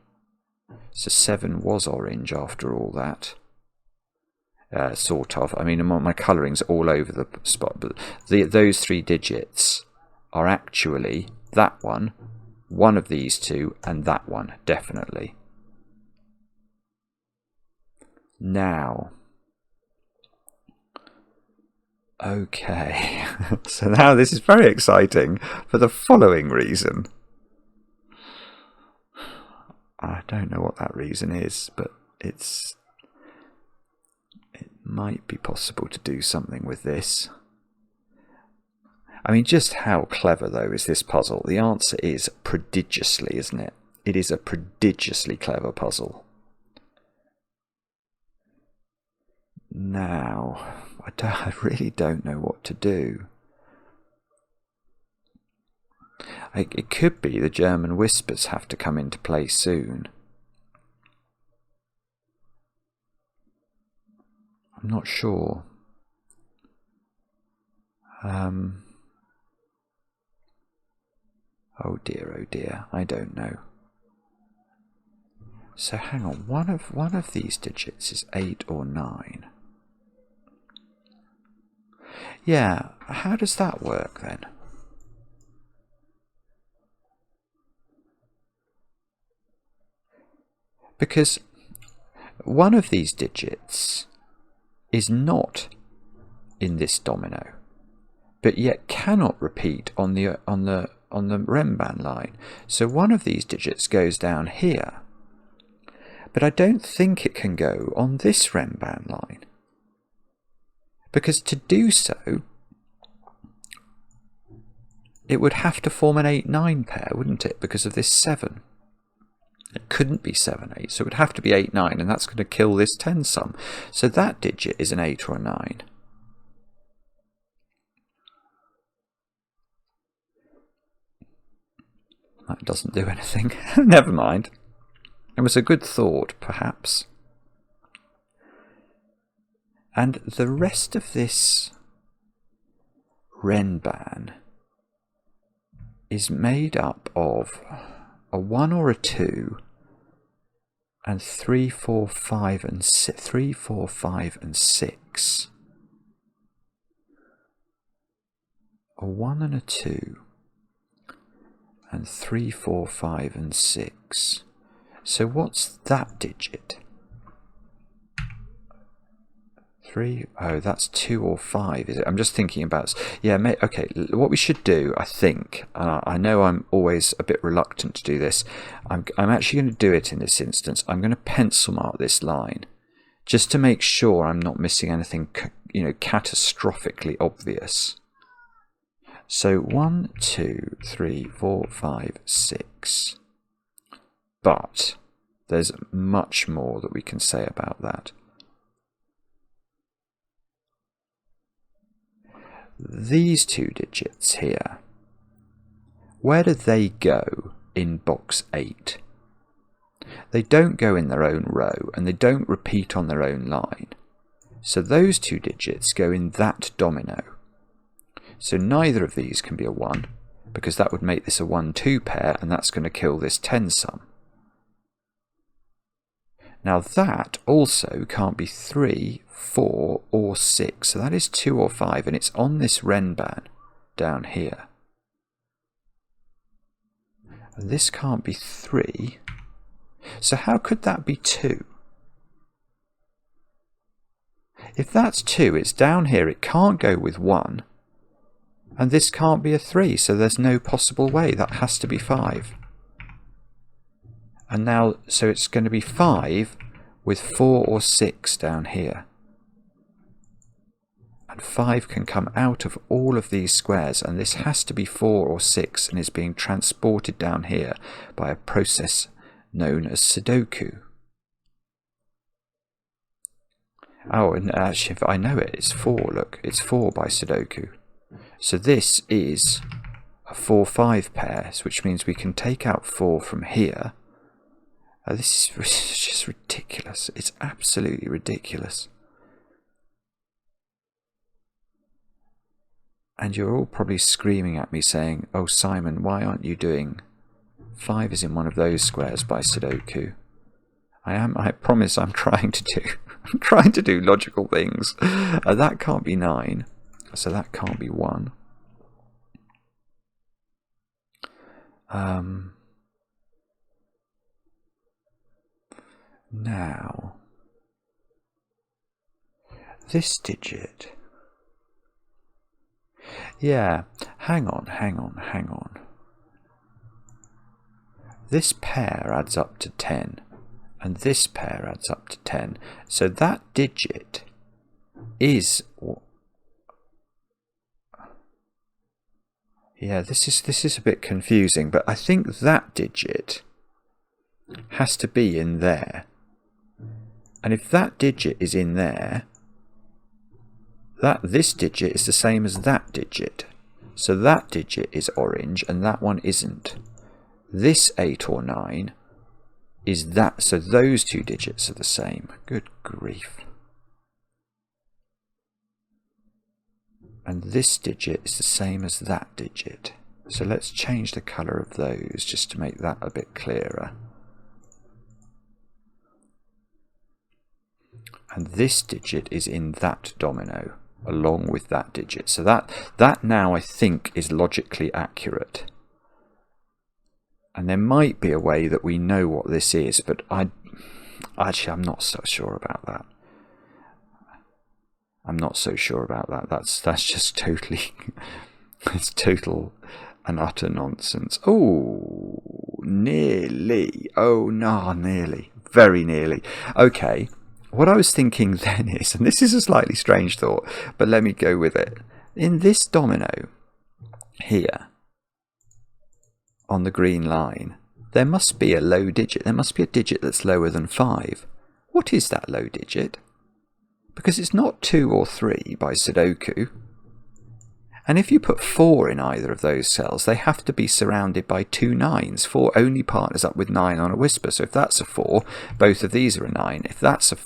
So 7 was orange after all that. Sort of. I mean, my colouring's all over the spot, but those 3 digits are actually that one of these 2, and that one, definitely. Now, okay, so now this is very exciting for the following reason. I don't know what that reason is, but it might be possible to do something with this. I mean, just how clever, though, is this puzzle? The answer is prodigiously, isn't it? It is a prodigiously clever puzzle. Now, I really don't know what to do. It could be the German Whispers have to come into play soon. I'm not sure. Oh dear, I don't know. So hang on, one of these digits is 8 or 9. Yeah, how does that work then? Because one of these digits is not in this domino, but yet cannot repeat on the Renban line. So one of these digits goes down here, but I don't think it can go on this Renban line, because to do so it would have to form an 8-9 pair, wouldn't it, because of this 7. It couldn't be 7, 8, so it would have to be 8, 9, and that's going to kill this 10 sum. So that digit is an 8 or a 9. That doesn't do anything. Never mind. It was a good thought, perhaps. And the rest of this Renban is made up of a 1 or a 2 and 3, 4, 5 and 6. 3, 4, 5 and 6. A 1 and a 2 and 3, 4, 5 and 6. So what's that digit? 3? Oh, that's 2 or 5, is it? I'm just thinking about... Yeah, okay, what we should do, I think, I know I'm always a bit reluctant to do this, I'm actually going to do it in this instance. I'm going to pencil mark this line, just to make sure I'm not missing anything, catastrophically obvious. So 1, 2, 3, 4, 5, 6. But there's much more that we can say about that. These 2 digits here, where do they go in box 8? They don't go in their own row and they don't repeat on their own line. So those 2 digits go in that domino. So neither of these can be a 1, because that would make this a 1-2 pair, and that's going to kill this 10 sum. Now that also can't be 3, 4 or 6, so that is 2 or 5, and it's on this Renban down here. And this can't be 3, so how could that be 2? If that's 2, it's down here, it can't go with 1, and this can't be a 3, so there's no possible way. That has to be 5. And now, so it's going to be 5 with 4 or 6 down here. And 5 can come out of all of these squares, and this has to be 4 or 6, and is being transported down here by a process known as Sudoku. Oh, and actually, if I know it, it's 4, look, it's 4 by Sudoku. So this is a 4-5 pair, which means we can take out 4 from here. This is just ridiculous. It's absolutely ridiculous. And you're all probably screaming at me saying, oh Simon, why aren't you doing 5 is in one of those squares by Sudoku? I promise I'm trying to do. I'm trying to do logical things. That can't be 9. So that can't be 1. Now, this digit. Yeah, hang on. This pair adds up to 10, and this pair adds up to 10. So that digit is... Yeah, this is a bit confusing, but I think that digit has to be in there. And if that digit is in there, this digit is the same as that digit. So that digit is orange and that one isn't. This 8 or 9 is that, so those 2 digits are the same. Good grief. And this digit is the same as that digit. So let's change the colour of those just to make that a bit clearer. And this digit is in that domino along with that digit. So that now I think is logically accurate. And there might be a way that we know what this is, but I'm not so sure about that. I'm not so sure about that. That's just totally, it's total and utter nonsense. Oh, nearly. Oh, no, nearly. Very nearly. Okay, what I was thinking then is, and this is a slightly strange thought, but let me go with it. In this domino here, on the green line, there must be a low digit. There must be a digit that's lower than 5. What is that low digit? Because it's not 2 or 3 by Sudoku. And if you put 4 in either of those cells, they have to be surrounded by 2 9s. 4 only partners up with 9 on a whisper. So if that's a 4, both of these are a 9. If that's a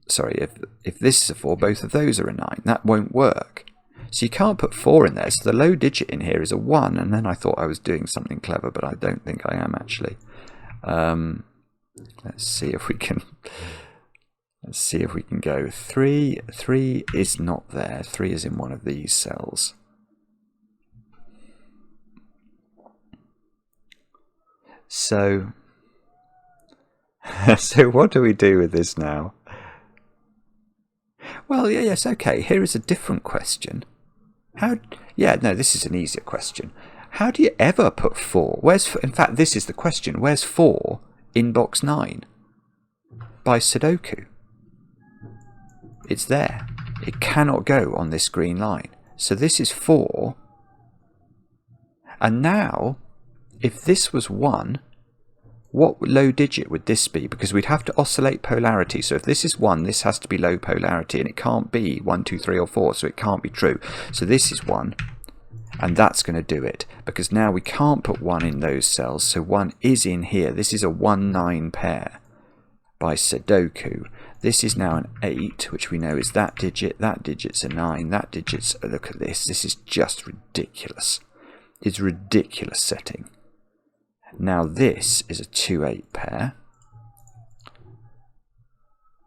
if this is a 4, both of those are a 9. That won't work. So you can't put 4 in there. So the low digit in here is a 1. And then I thought I was doing something clever, but I don't think I am actually. Let's see if we can... Let's see if we can go 3. 3 is not there. 3 is in one of these cells. So, so what do we do with this now? Well, yes, okay. Here is a different question. This is an easier question. How do you ever put 4? In fact, this is the question. Where's 4 in box 9 by Sudoku? It's there. It cannot go on this green line. So this is 4. And now, if this was 1, what low digit would this be? Because we'd have to oscillate polarity. So if this is 1, this has to be low polarity. And it can't be 1, 2, 3 or 4. So it can't be true. So this is 1. And that's going to do it, because now we can't put 1 in those cells, so 1 is in here. This is a 1-9 pair by Sudoku. This is now an 8, which we know is that digit's a 9, that digit's... Look at this. This is just ridiculous. It's ridiculous setting. Now this is a 2-8 pair.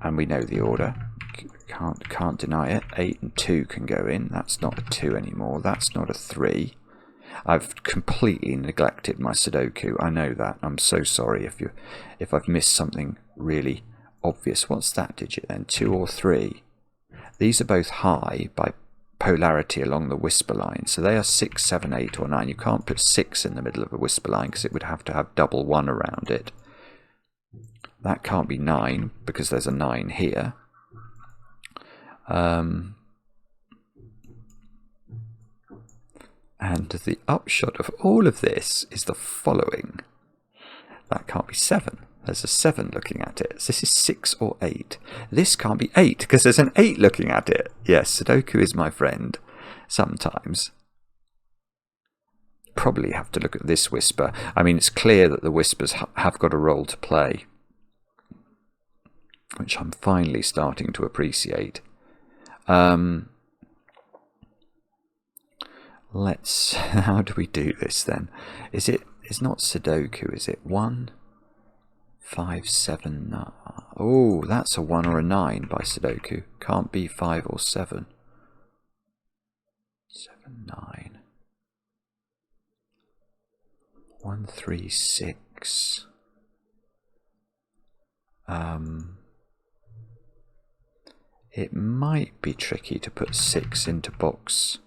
And we know the order. Can't deny it. 8 and 2 can go in. That's not a 2 anymore. That's not a 3. I've completely neglected my Sudoku. I know that. I'm so sorry if I've missed something really obvious. What's that digit then? 2 or 3? These are both high by polarity along the whisper line. So they are 6, 7, 8 or 9. You can't put 6 in the middle of a whisper line because it would have to have double 1 around it. That can't be 9 because there's a 9 here. And the upshot of all of this is the following. That can't be 7. There's a 7 looking at it. So this is 6 or 8. This can't be 8 because there's an 8 looking at it. Yes, Sudoku is my friend sometimes. Probably have to look at this whisper. I mean, it's clear that the whispers have got a role to play, which I'm finally starting to appreciate. How do we do this then? It's not Sudoku, is it? 1, 5, 7, 9. Oh, that's a 1 or a 9 by Sudoku. Can't be 5 or 7. 7, 9. 1, 3, 6. It might be tricky to put 6 into box.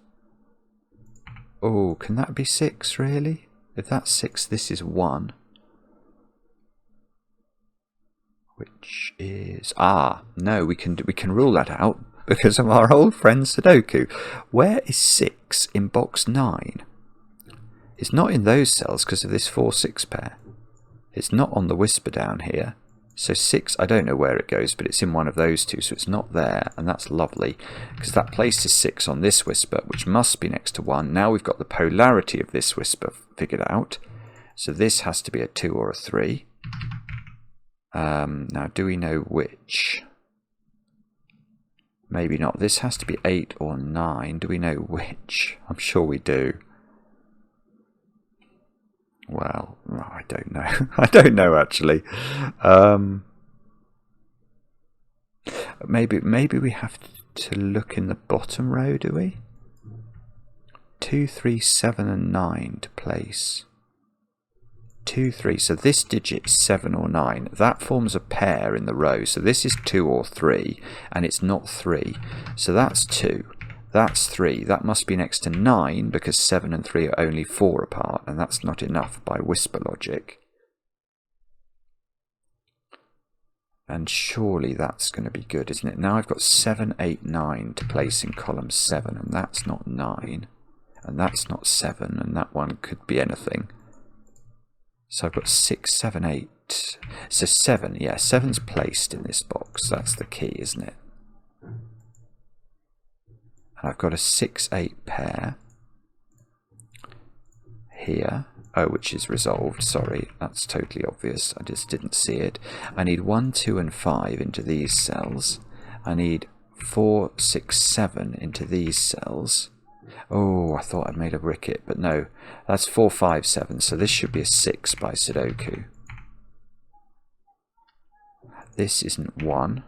Oh, can that be 6 really? If that's 6, this is 1. Which is... no, we can rule that out because of our old friend Sudoku. Where is 6 in box 9? It's not in those cells because of this 4-6 pair. It's not on the whisper down here. So 6, I don't know where it goes, but it's in one of those two, so it's not there, and that's lovely, because that places 6 on this whisper, which must be next to 1. Now we've got the polarity of this whisper figured out, so this has to be a 2 or a 3. Now, do we know which? Maybe not. This has to be 8 or 9. Do we know which? I'm sure we do. Well, I don't know. I don't know actually. Maybe we have to look in the bottom row, do we? 2, 3, 7 and 9 to place. 2, 3. So this digit is 7 or 9. That forms a pair in the row. So this is 2 or 3, and it's not 3. So that's 2. That's 3. That must be next to 9 because 7 and 3 are only 4 apart, and that's not enough by whisper logic. And surely that's going to be good, isn't it? Now I've got 7, 8, 9 to place in column 7, and that's not 9, and that's not 7, and that one could be anything. So I've got 6, 7, 8. So 7, yeah, 7's placed in this box. That's the key, isn't it? I've got a 6, 8 pair here. Oh, which is resolved. Sorry, that's totally obvious. I just didn't see it. I need 1, 2 and 5 into these cells. I need 4, 6, 7 into these cells. Oh, I thought I'd made a ricket, but no. That's 4, 5, 7. So this should be a 6 by Sudoku. This isn't 1.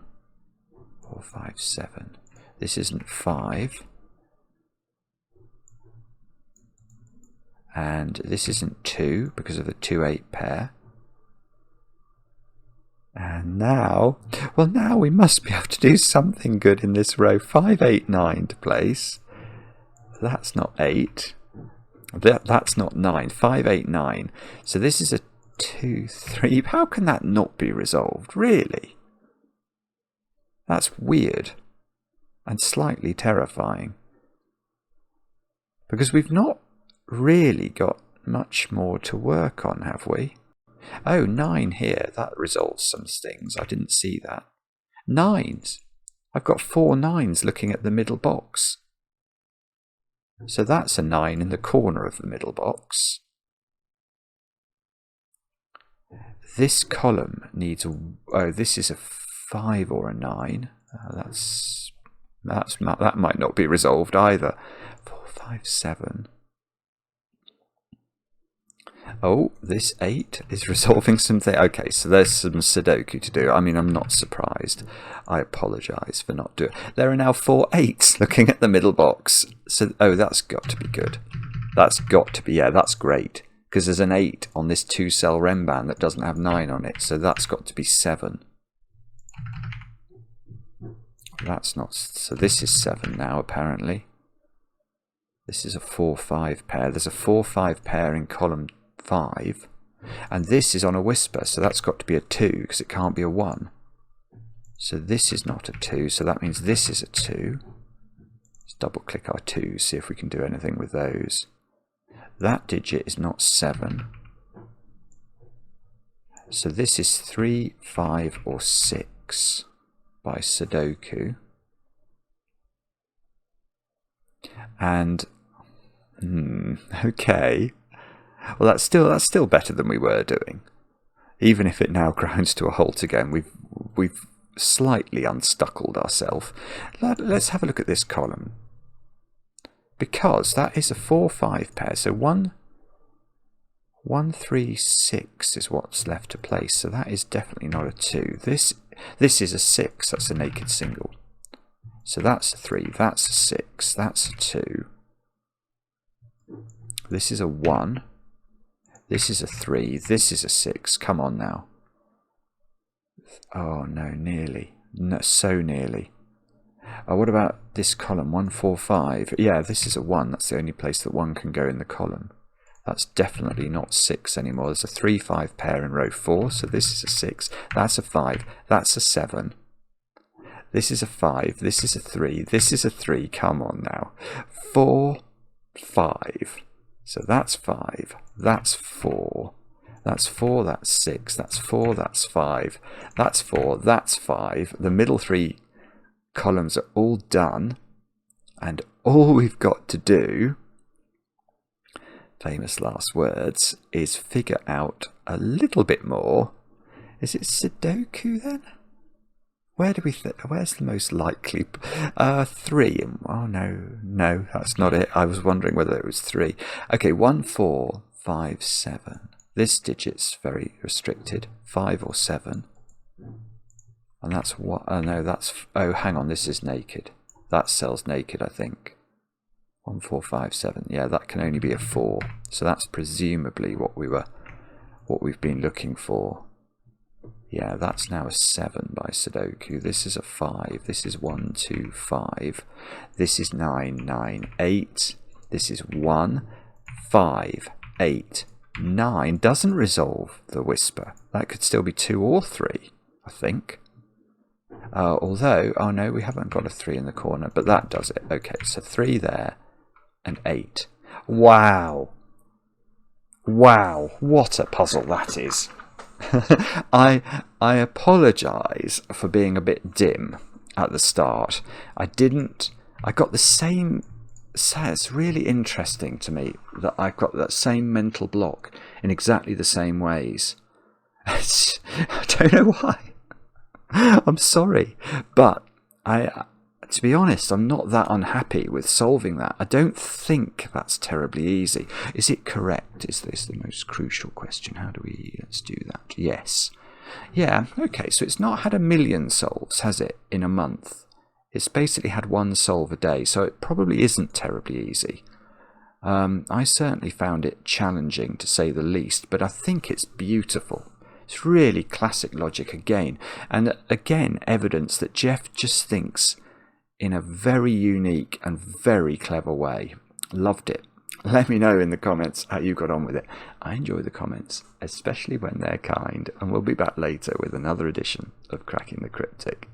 4, 5, 7. This isn't 5. And this isn't 2 because of the 2, 8 pair. And now, well, now we must be able to do something good in this row. 5, 8, 9 to place. That's not 8. That's not 9. 5, 8, 9. So this is a 2, 3. How can that not be resolved? Really? That's weird. And slightly terrifying. Because we've not really got much more to work on, have we? Oh, 9 here. That resolves some things. I didn't see that. 9s. I've got 4 9s looking at the middle box. So that's a 9 in the corner of the middle box. This column needs this is a 5 or a 9. That might not be resolved either. 4, 5, 7. Oh, this 8 is resolving something. Okay, so there's some Sudoku to do. I mean, I'm not surprised. I apologise for not doing it. There are now 4 8s looking at the middle box. So, that's got to be good. That's got to be, that's great. Because there's an 8 on this 2-cell Renban that doesn't have 9 on it. So that's got to be 7. That's not, so this is 7 now, apparently. This is a 4-5 pair. There's a 4-5 pair in column 5, and this is on a whisper, so that's got to be a 2 because it can't be a 1. So this is not a 2, so that means this is a 2. Let's double click our 2s, see if we can do anything with those. That digit is not 7, so this is 3, 5 or 6 by Sudoku. And okay. Well, that's still better than we were doing. Even if it now grinds to a halt again, we've slightly unstuckled ourselves. Let's have a look at this column. Because that is a 4-5 pair, so 1, 3, 6 is what's left to place. So that is definitely not a 2. This is a 6. That's a naked single. So that's a 3. That's a 6. That's a 2. This is a 1. This is a 3. This is a 6. Come on now. Oh no, nearly. No, so nearly. What about this column? 1, 4, 5. Yeah, this is a 1. That's the only place that 1 can go in the column. That's definitely not 6 anymore. There's a 3, 5 pair in row 4. So this is a 6. That's a 5. That's a 7. This is a 5. This is a 3. This is a 3. Come on now. 4, 5. So that's 5, that's 4, that's 4, that's 6, that's 4, that's 5, that's 4, that's 5. The middle 3 columns are all done, and all we've got to do, famous last words, is figure out a little bit more. Is it Sudoku then? Where do we where's the most likely? 3. Oh no, that's not it. I was wondering whether it was 3. Okay, 1, 4, 5, 7. This digit's very restricted. 5 or 7. And that's what? Oh no, that's. Oh, hang on. This is naked. That cell's naked, I think. 1, 4, 5, 7. Yeah, that can only be a 4. So that's presumably what we've been looking for. Yeah, that's now a 7 by Sudoku. This is a 5. This is 1, 2, 5. This is 9, 9, 8. This is 1, 5, 8, 9. Doesn't resolve the whisper. That could still be 2 or 3, I think. Although, oh no, we haven't got a 3 in the corner, but that does it. Okay, so 3 there and 8. Wow. Wow, what a puzzle that is. I apologise for being a bit dim at the start. I got the same. It's really interesting to me that I've got that same mental block in exactly the same ways. I don't know why. I'm sorry, but to be honest, I'm not that unhappy with solving that. I don't think that's terribly easy. Is it correct? Is this the most crucial question? Let's do that. Yes. Yeah, okay, so it's not had a million solves, has it, in a month? It's basically had 1 solve a day, so it probably isn't terribly easy. I certainly found it challenging, to say the least, but I think it's beautiful. It's really classic logic again, and again evidence that Jeff just thinks in a very unique and very clever way. Loved it. Let me know in the comments how you got on with it. I enjoy the comments, especially when they're kind, and we'll be back later with another edition of Cracking the Cryptic.